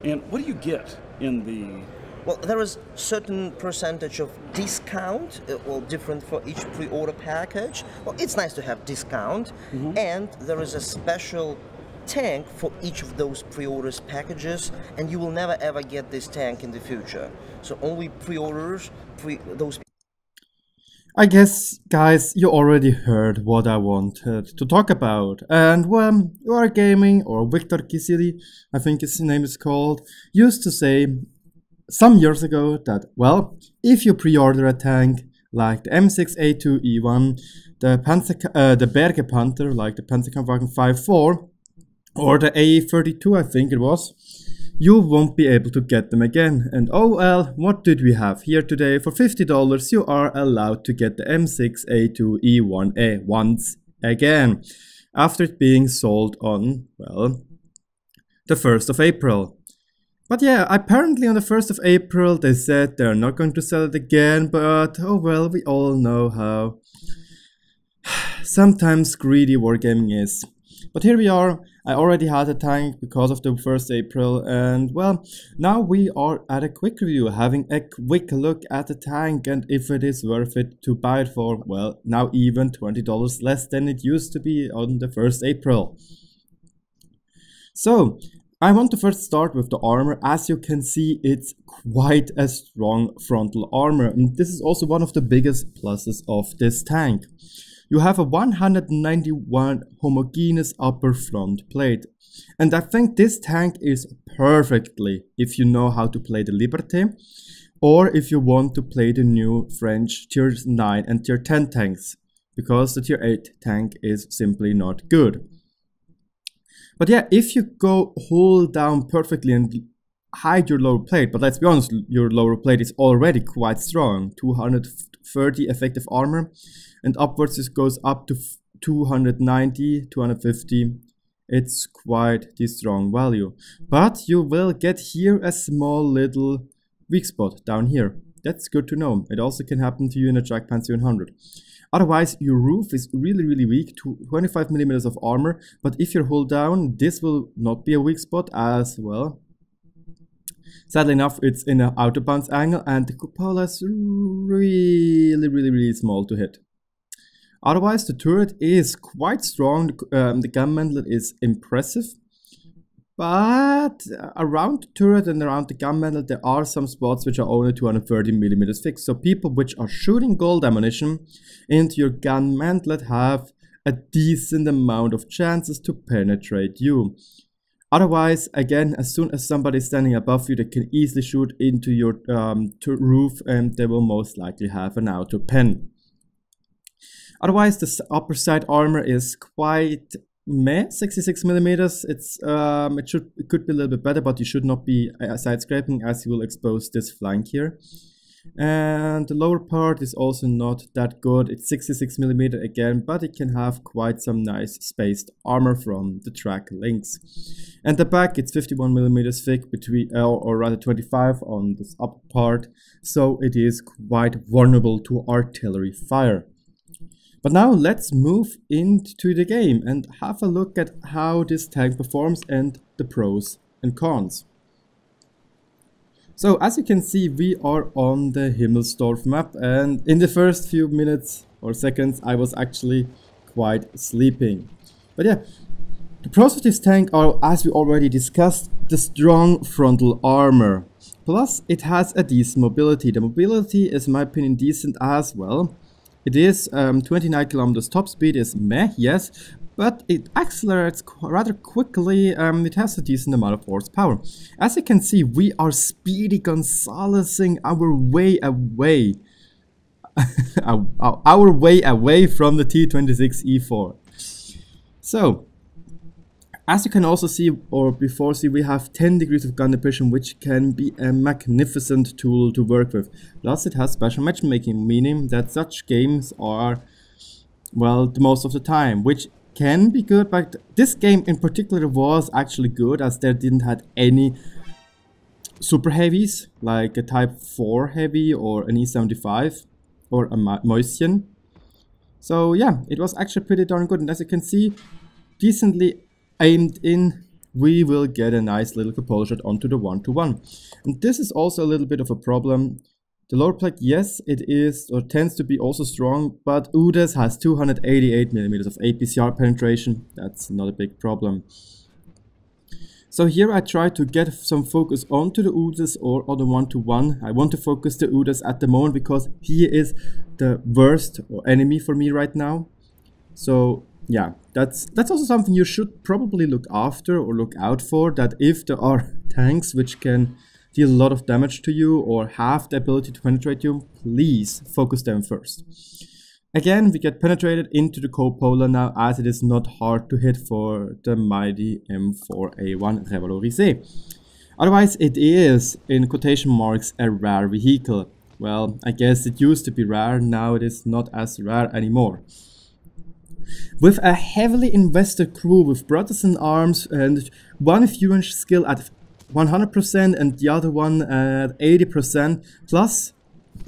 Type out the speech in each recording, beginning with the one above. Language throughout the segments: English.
And what do you get in the... Well, there is certain percentage of discount, well, different for each pre-order package. Well, it's nice to have discount, and there is a special tank for each of those pre-orders packages, and you will never ever get this tank in the future. So only pre-orders, those. I guess, guys, you already heard what I wanted to talk about. And when you are gaming, or Victor Kisili, I think his name is called, used to say some years ago that, well, if you pre-order a tank like the M6A2E1, the Berge Panther, like the Panzerkampfwagen 5.4, or the A32, I think it was, you won't be able to get them again. And oh well, what did we have here today? For $50 you are allowed to get the M6A2E1 once again, after it being sold on, well, the 1st of April. But yeah, apparently on the 1st of April they said they're not going to sell it again, but oh well, we all know how sometimes greedy wargaming is. But here we are. I already had a tank because of the 1st April, and well, now we are at a quick review, having a quick look at the tank and if it is worth it to buy it for, well, now even $20 less than it used to be on the 1st April. So, I want to first start with the armor. As you can see, it's quite a strong frontal armor, and this is also one of the biggest pluses of this tank. You have a 191 homogeneous upper front plate, and I think this tank is perfectly if you know how to play the Liberté, or if you want to play the new French tier 9 and tier 10 tanks, because the tier 8 tank is simply not good. But yeah, if you go hold down perfectly and hide your lower plate, but let's be honest, your lower plate is already quite strong, 230 effective armor, and upwards it goes up to 290, 250. It's quite the strong value. But you will get here a small little weak spot down here. That's good to know. It also can happen to you in a Track Panzer 100. Otherwise, your roof is really weak, to 25mm of armor, but if you're hold down, this will not be a weak spot as well. Sadly enough, it's in an out of bounds angle, and the cupola is really small to hit. Otherwise, the turret is quite strong, the gun mantlet is impressive, but around the turret and around the gun mantlet there are some spots which are only 230mm thick, so people which are shooting gold ammunition into your gun mantlet have a decent amount of chances to penetrate you. Otherwise, again, as soon as somebody is standing above you, they can easily shoot into your roof, and they will most likely have an auto pen. Otherwise, the upper side armor is quite meh, 66mm. It could be a little bit better, but you should not be side scraping, as you will expose this flank here. And the lower part is also not that good. It's 66mm again, but it can have quite some nice spaced armor from the track links. And the back, it's 51mm thick, between or rather 25 on this upper part, so it is quite vulnerable to artillery fire. But now let's move into the game and have a look at how this tank performs and the pros and cons. So as you can see, we are on the Himmelsdorf map, and in the first few minutes or seconds I was actually quite sleeping. But yeah, the pros of this tank are, as we already discussed, the strong frontal armor. Plus it has a decent mobility. The mobility is in my opinion decent as well. It is 29 kilometers top speed is meh, yes, but it accelerates rather quickly. It has a decent amount of horsepower. As you can see, we are Speedy Gonzalezing our way away, our way away from the T26E4. So, as you can also see, or before see, we have 10 degrees of gun depression, which can be a magnificent tool to work with. Plus it has special matchmaking, meaning that such games are, well, the most of the time, which can be good, but this game in particular was actually good, as there didn't have any super heavies, like a Type 4 heavy or an E75 or a Mäuschen. So yeah, it was actually pretty darn good, and as you can see, decently aimed in we will get a nice little cupola shot onto the 1-to-1. And this is also a little bit of a problem. The lower plate, yes, it is or tends to be also strong, but Udes has 288mm of APCR penetration. That's not a big problem. So here I try to get some focus onto the Udes or on the 1-to-1. I want to focus the Udes at the moment because he is the worst enemy for me right now. So yeah, that's also something you should probably look after or look out for, that if there are tanks which can deal a lot of damage to you or have the ability to penetrate you, please focus them first. Again, we get penetrated into the cupola now, as it is not hard to hit for the mighty M6A2E1 Revalorisé. Otherwise, it is, in quotation marks, a rare vehicle. Well, I guess it used to be rare, now it is not as rare anymore. With a heavily invested crew with brothers in arms and one fusion skill at 100% and the other one at 80%, plus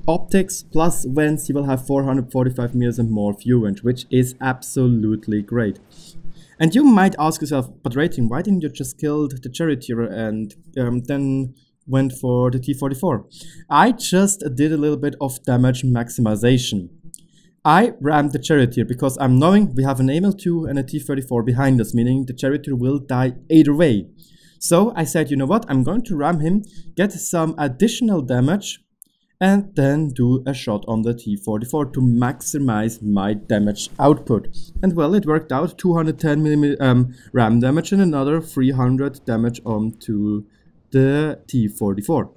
optics, plus vents, you will have 445 meters and more fusion, which is absolutely great. And you might ask yourself, but Rating, why didn't you just kill the charioteer and then went for the T-44? I just did a little bit of damage maximization. I rammed the charioteer because I'm knowing we have an AML2 and a T-34 behind us, meaning the charioteer will die either way. So I said, you know what, I'm going to ram him, get some additional damage, and then do a shot on the T-44 to maximize my damage output. And well, it worked out, 210mm ram damage and another 300 damage onto the T-44.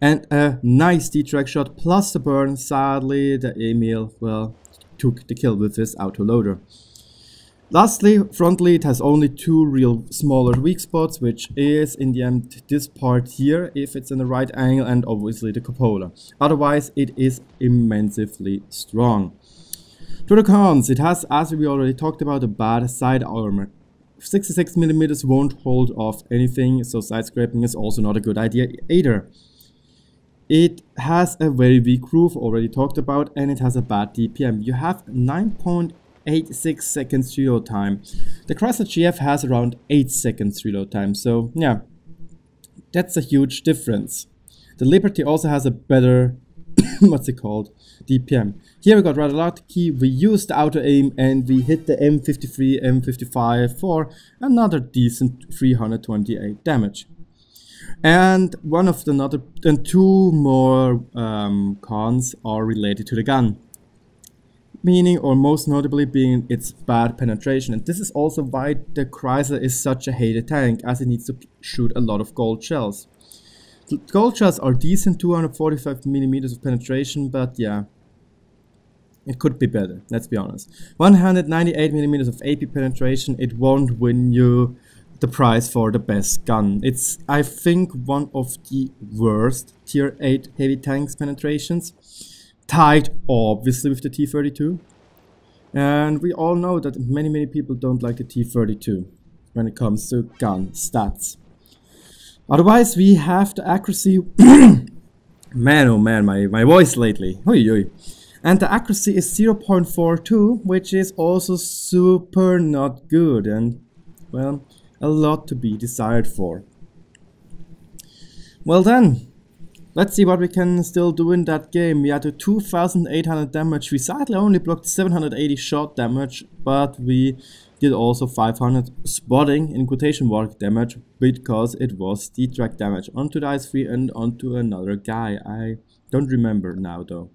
And a nice D-track shot plus the burn. Sadly, the Emil, well, took the kill with his autoloader. Lastly, frontally, it has only two real smaller weak spots, which is in the end this part here, if it's in the right angle, and obviously the cupola. Otherwise, it is immensely strong. To the cons, it has, as we already talked about, a bad side armor. 66mm won't hold off anything, so side scraping is also not a good idea either. It has a very weak roof, already talked about, and it has a bad DPM. You have 9.86 seconds reload time. The Chrysler GF has around 8 seconds reload time, so yeah, that's a huge difference. The Liberty also has a better, what's it called, DPM. Here we got rather lucky, we used the auto aim and we hit the M53, M55 for another decent 328 damage. And one of the two more cons are related to the gun. Meaning, or most notably being, its bad penetration. And this is also why the Chrysler is such a hated tank, as it needs to shoot a lot of gold shells. The gold shells are decent, 245mm of penetration, but yeah, it could be better, let's be honest. 198mm of AP penetration, it won't win you the prize for the best gun. It's, I think, one of the worst tier 8 heavy tanks penetrations, tied obviously with the T-32. And we all know that many people don't like the T-32 when it comes to gun stats. Otherwise, we have the accuracy. Man, oh man, my voice lately. Oi, oi. And the accuracy is 0.42, which is also super not good, and well, a lot to be desired for. Well then, let's see what we can still do in that game. We had a 2800 damage. We sadly only blocked 780 shot damage, but we did also 500 spotting in quotation mark damage, because it was D-track damage onto the IS-3 and onto another guy. I don't remember now though.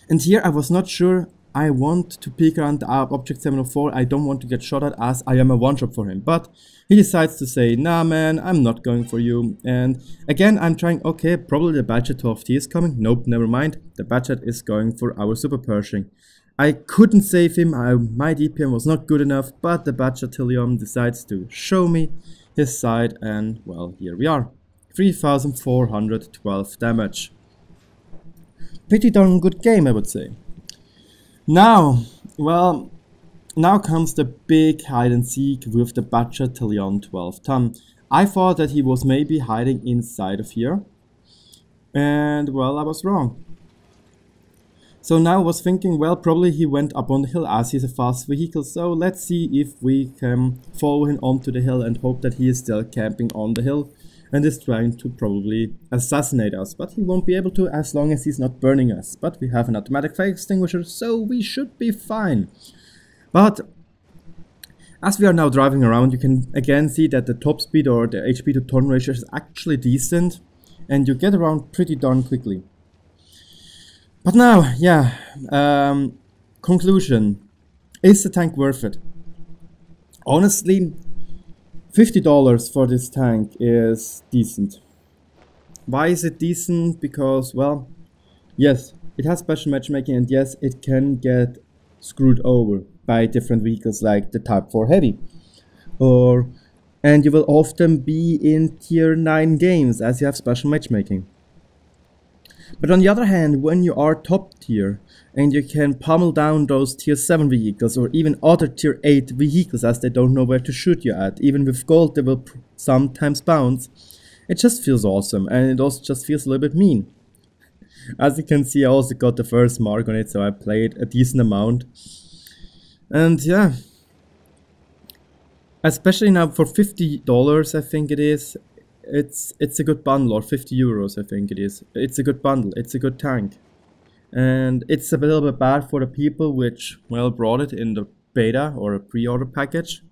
And here I was not sure. I want to peek around the object 704. I don't want to get shot at, as I am a one-shot for him. But he decides to say, nah man, I'm not going for you. And again, I'm trying, okay, probably the Badger 12T is coming. Nope, never mind. The Badger is going for our Super Pershing. I couldn't save him. My DPM was not good enough, but the Badger Tillium decides to show me his side. And well, here we are. 3412 damage. Pretty darn good game, I would say. Now, well, now comes the big hide and seek with the Badger Tillion 12 ton. I thought that he was maybe hiding inside of here, and well, I was wrong. So now I was thinking, well, probably he went up on the hill as he's a fast vehicle, so let's see if we can follow him onto the hill and hope that he is still camping on the hill and is trying to probably assassinate us. But he won't be able to as long as he's not burning us. But we have an automatic fire extinguisher, so we should be fine. But as we are now driving around, you can again see that the top speed or the HP to turn ratio is actually decent, and you get around pretty darn quickly. But now, yeah, conclusion. Is the tank worth it? Honestly, $50 for this tank is decent. Why is it decent? Because, well, yes, it has special matchmaking, and yes, it can get screwed over by different vehicles like the Type 4 Heavy. And you will often be in tier 9 games as you have special matchmaking. But on the other hand, when you are top tier and you can pummel down those tier 7 vehicles or even other tier 8 vehicles as they don't know where to shoot you at, even with gold they will sometimes bounce, it just feels awesome, and it also just feels a little bit mean. As you can see, I also got the first mark on it, so I played a decent amount. And yeah, especially now for $50 I think it is. It's a good bundle, or 50 euros I think it is. It's a good bundle, it's a good tank. And it's a little bit bad for the people which, well, brought it in the beta or a pre-order package.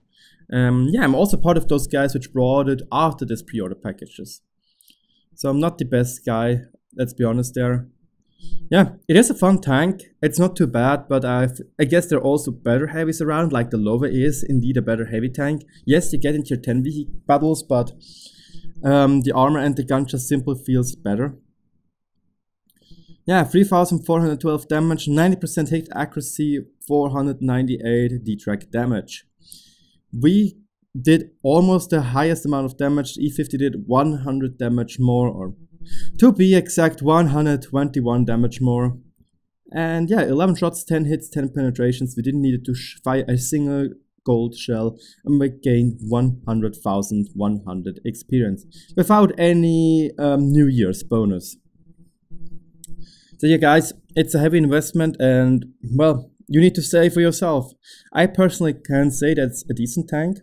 Yeah, I'm also part of those guys which brought it after this pre-order packages. So I'm not the best guy, let's be honest there. Yeah, it is a fun tank, it's not too bad, but I guess there are also better heavies around, like the Lova is indeed a better heavy tank. Yes, you get into your 10 battles, but the armor and the gun just simply feels better. Yeah, 3412 damage, 90% hit accuracy, 498 detract damage. We did almost the highest amount of damage. E50 did 100 damage more, or to be exact, 121 damage more. And yeah, 11 shots, 10 hits, 10 penetrations. We didn't need to fire a single gold shell, and we gained 100,100 experience without any New Year's bonus. So yeah guys, it's a heavy investment, and well, you need to say for yourself. I personally can say that it's a decent tank,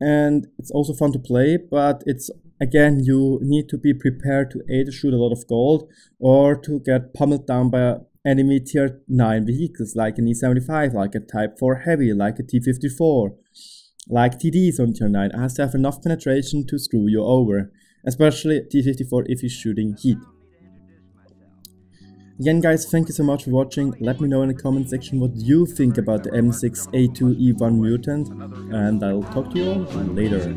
and it's also fun to play, but it's, again, you need to be prepared to either shoot a lot of gold or to get pummeled down by enemy tier 9 vehicles like an E75, like a Type 4 Heavy, like a T54, like TDs on tier 9. It has to have enough penetration to screw you over, especially T54 if you're shooting heat. Again guys, thank you so much for watching. Let me know in the comment section what you think about the M6A2E1 Mutant, and I'll talk to you all later.